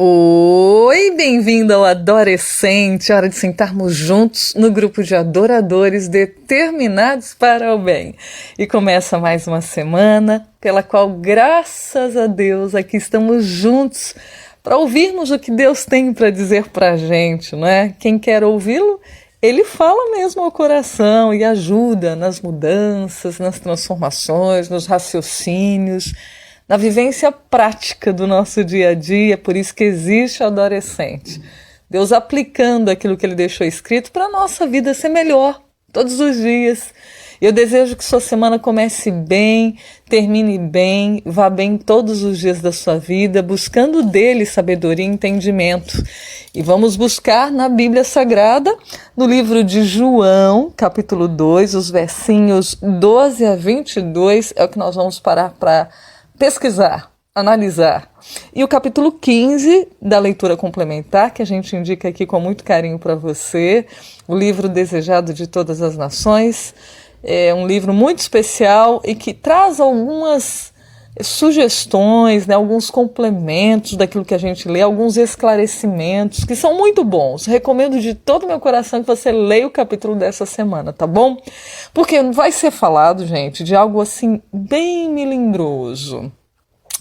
Oi, bem-vindo ao Adorescente, hora de sentarmos juntos no grupo de adoradores determinados para o bem. E começa mais uma semana pela qual, graças a Deus, aqui estamos juntos para ouvirmos o que Deus tem para dizer para a gente, não é? Quem quer ouvi-lo, ele fala mesmo ao coração e ajuda nas mudanças, nas transformações, nos raciocínios, na vivência prática do nosso dia a dia. Por isso que existe o Adorescente. Deus aplicando aquilo que Ele deixou escrito para a nossa vida ser melhor todos os dias. Eu desejo que sua semana comece bem, termine bem, vá bem todos os dias da sua vida, buscando dele sabedoria e entendimento. E vamos buscar na Bíblia Sagrada, no livro de João, capítulo 2, os versinhos 12 a 22, é o que nós vamos parar para pesquisar, analisar. E o capítulo 15 da leitura complementar, que a gente indica aqui com muito carinho para você, o livro desejado de todas as nações. É um livro muito especial e que traz algumas sugestões, né, alguns complementos daquilo que a gente lê, alguns esclarecimentos que são muito bons. Recomendo de todo o meu coração que você leia o capítulo dessa semana, tá bom? Porque vai ser falado, gente, de algo assim bem melindroso.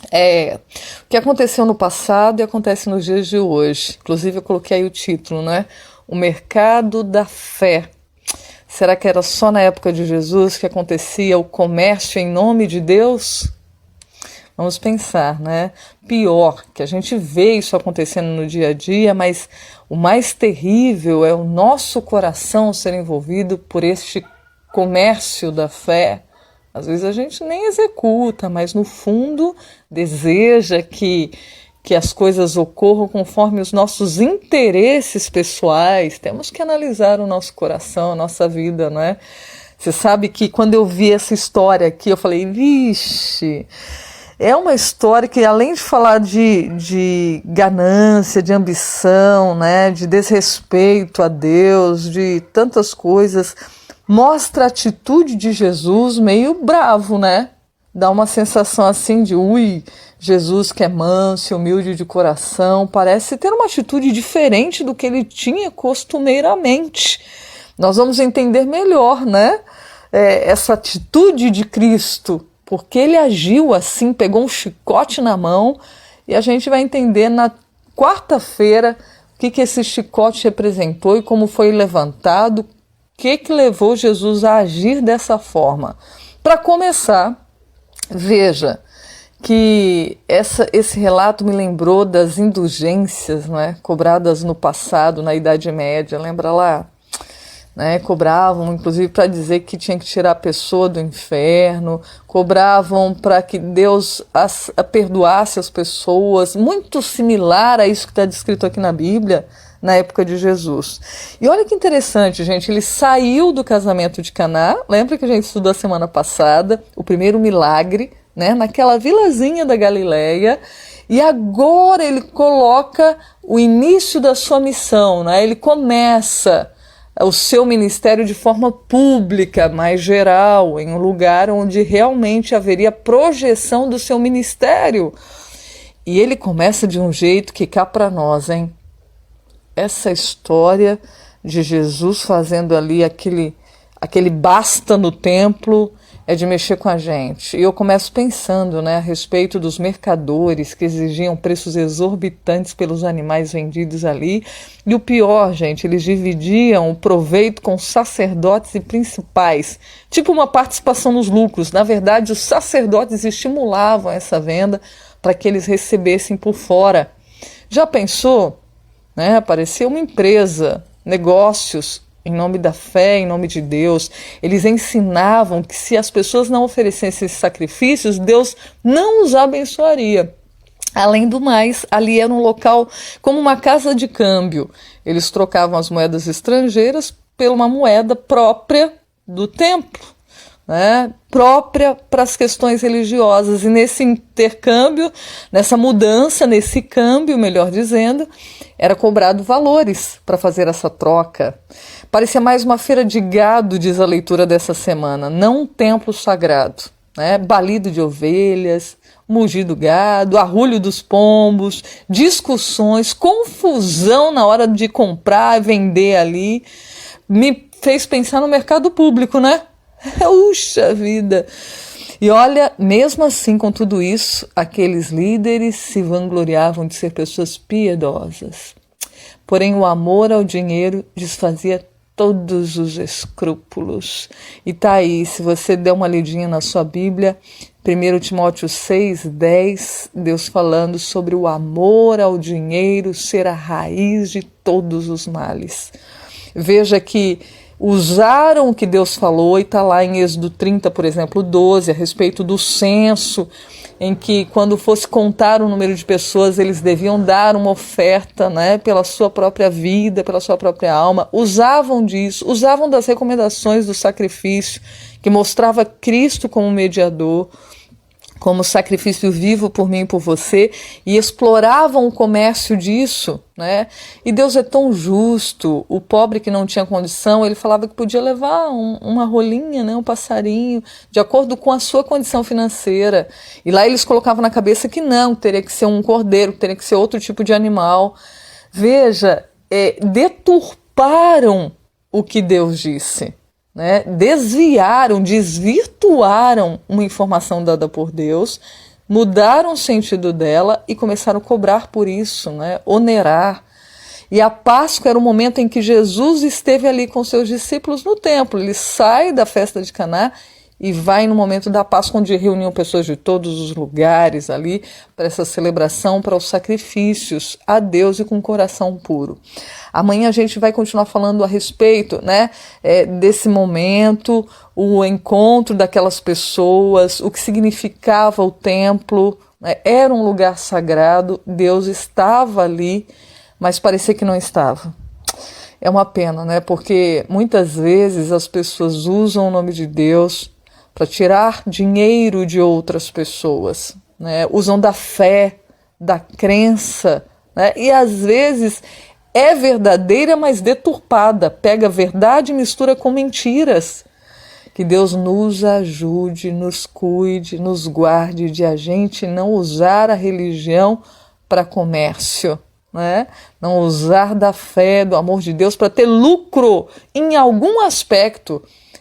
O que aconteceu no passado e acontece nos dias de hoje. Inclusive eu coloquei aí o título, né? O mercado da fé. Será que era só na época de Jesus que acontecia o comércio em nome de Deus? Vamos pensar, né? Pior, que a gente vê isso acontecendo no dia a dia, mas o mais terrível é o nosso coração ser envolvido por este comércio da fé. Às vezes a gente nem executa, mas no fundo deseja que as coisas ocorram conforme os nossos interesses pessoais. Temos que analisar o nosso coração, a nossa vida, não é? Você sabe que quando eu vi essa história aqui, eu falei, vixe, é uma história que, além de falar de ganância, de ambição, né, de desrespeito a Deus, de tantas coisas, mostra a atitude de Jesus meio bravo, né? Dá uma sensação assim de, Jesus que é manso, humilde de coração, parece ter uma atitude diferente do que ele tinha costumeiramente. Nós vamos entender melhor, né? Essa atitude de Cristo, porque ele agiu assim, pegou um chicote na mão, e a gente vai entender na quarta-feira o que esse chicote representou e como foi levantado, o que levou Jesus a agir dessa forma. Para começar, veja que esse relato me lembrou das indulgências, né, cobradas no passado, na Idade Média, lembra lá? Né, cobravam, inclusive, para dizer que tinha que tirar a pessoa do inferno, cobravam para que Deus perdoasse as pessoas, muito similar a isso que está descrito aqui na Bíblia, na época de Jesus. E olha que interessante, gente, ele saiu do casamento de Caná, lembra que a gente estudou a semana passada, o primeiro milagre, né, naquela vilazinha da Galileia, e agora ele coloca o início da sua missão, né, ele começa o seu ministério de forma pública, mais geral, em um lugar onde realmente haveria projeção do seu ministério. E ele começa de um jeito que cá para nós, hein? Essa história de Jesus fazendo ali aquele basta no templo é de mexer com a gente. E eu começo pensando, né, a respeito dos mercadores que exigiam preços exorbitantes pelos animais vendidos ali. E o pior, gente, eles dividiam o proveito com sacerdotes e principais, tipo uma participação nos lucros. Na verdade, os sacerdotes estimulavam essa venda para que eles recebessem por fora. Já pensou? Né? Apareceu uma empresa, negócios, em nome da fé, em nome de Deus. Eles ensinavam que se as pessoas não oferecessem esses sacrifícios, Deus não os abençoaria. Além do mais, ali era um local como uma casa de câmbio. Eles trocavam as moedas estrangeiras por uma moeda própria do templo, né, própria para as questões religiosas. E nesse intercâmbio, nessa mudança, nesse câmbio, melhor dizendo, era cobrado valores para fazer essa troca. Parecia mais uma feira de gado, diz a leitura dessa semana, não um templo sagrado, né? Balido de ovelhas, mugir do gado, arrulho dos pombos, discussões, confusão na hora de comprar e vender ali. Me fez pensar no mercado público, né? Puxa vida! E olha, mesmo assim, com tudo isso, aqueles líderes se vangloriavam de ser pessoas piedosas. Porém, o amor ao dinheiro desfazia todos os escrúpulos. E tá aí, se você der uma lidinha na sua Bíblia, 1 Timóteo 6:10, Deus falando sobre o amor ao dinheiro ser a raiz de todos os males. Veja que usaram o que Deus falou, e está lá em Êxodo 30, por exemplo, 12, a respeito do censo, em que quando fosse contar o número de pessoas, eles deviam dar uma oferta, né, pela sua própria vida, pela sua própria alma. Usavam disso, usavam das recomendações do sacrifício, que mostrava Cristo como mediador, como sacrifício vivo por mim e por você, e exploravam o comércio disso, né? E Deus é tão justo. O pobre que não tinha condição, ele falava que podia levar uma rolinha, né, um passarinho, de acordo com a sua condição financeira. E lá eles colocavam na cabeça que não, teria que ser um cordeiro, teria que ser outro tipo de animal. Veja, deturparam o que Deus disse. Né, desvirtuaram uma informação dada por Deus, mudaram o sentido dela e começaram a cobrar por isso, né, onerar. E a Páscoa era o momento em que Jesus esteve ali com seus discípulos no templo. Ele sai da festa de Caná e vai no momento da Páscoa, onde reuniam pessoas de todos os lugares ali para essa celebração, para os sacrifícios a Deus e com o coração puro. Amanhã a gente vai continuar falando a respeito, né, desse momento, o encontro daquelas pessoas, o que significava o templo, né? Era um lugar sagrado, Deus estava ali, mas parecia que não estava. É uma pena, né, porque muitas vezes as pessoas usam o nome de Deus para tirar dinheiro de outras pessoas, né? Usam da fé, da crença, né? E às vezes é verdadeira, mas deturpada, pega a verdade e mistura com mentiras. Que Deus nos ajude, nos cuide, nos guarde de a gente não usar a religião para comércio, né? Não usar da fé, do amor de Deus para ter lucro em algum aspecto.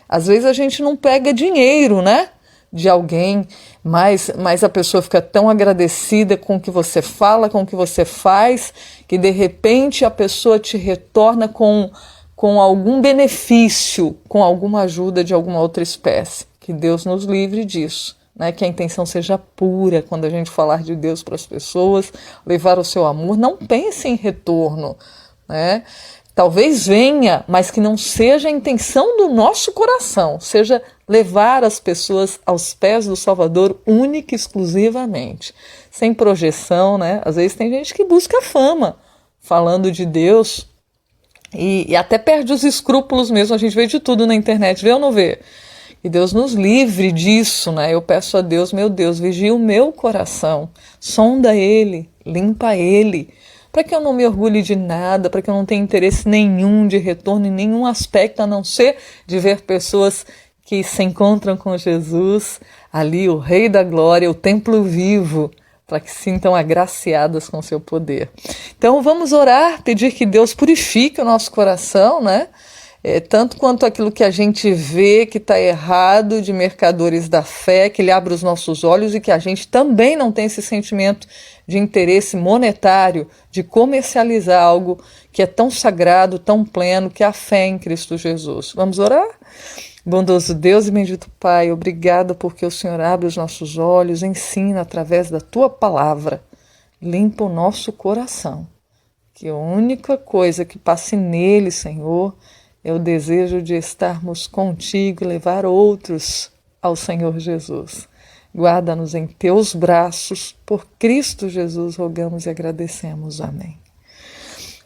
Às vezes a gente não pega dinheiro, né, de alguém, mas a pessoa fica tão agradecida com o que você fala, com o que você faz, que de repente a pessoa te retorna com algum benefício, com alguma ajuda de alguma outra espécie. Que Deus nos livre disso, né? Que a intenção seja pura quando a gente falar de Deus para as pessoas, levar o seu amor. Não pense em retorno, né? Talvez venha, mas que não seja a intenção do nosso coração, seja levar as pessoas aos pés do Salvador única e exclusivamente, sem projeção, né? Às vezes tem gente que busca fama, falando de Deus, e até perde os escrúpulos mesmo. A gente vê de tudo na internet, vê ou não vê? E Deus nos livre disso, né? Eu peço a Deus, meu Deus, vigia o meu coração, sonda ele, limpa ele, para que eu não me orgulhe de nada, para que eu não tenha interesse nenhum de retorno em nenhum aspecto, a não ser de ver pessoas que se encontram com Jesus, ali o Rei da Glória, o templo vivo, para que se sintam agraciadas com seu poder. Então vamos orar, pedir que Deus purifique o nosso coração, né? Tanto quanto aquilo que a gente vê que está errado de mercadores da fé, que Ele abra os nossos olhos e que a gente também não tenha esse sentimento de interesse monetário, de comercializar algo que é tão sagrado, tão pleno, que é a fé em Cristo Jesus. Vamos orar? Bondoso Deus e bendito Pai, obrigado porque o Senhor abre os nossos olhos, ensina através da Tua palavra, limpa o nosso coração. Que a única coisa que passe nele, Senhor, é o desejo de estarmos contigo e levar outros ao Senhor Jesus. Guarda-nos em teus braços, por Cristo Jesus rogamos e agradecemos. Amém.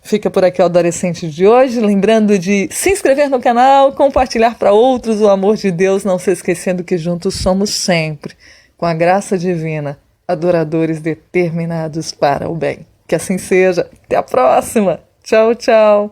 Fica por aqui o Adolescente de hoje, lembrando de se inscrever no canal, compartilhar para outros o amor de Deus, não se esquecendo que juntos somos sempre, com a graça divina, adoradores determinados para o bem. Que assim seja. Até a próxima. Tchau, tchau.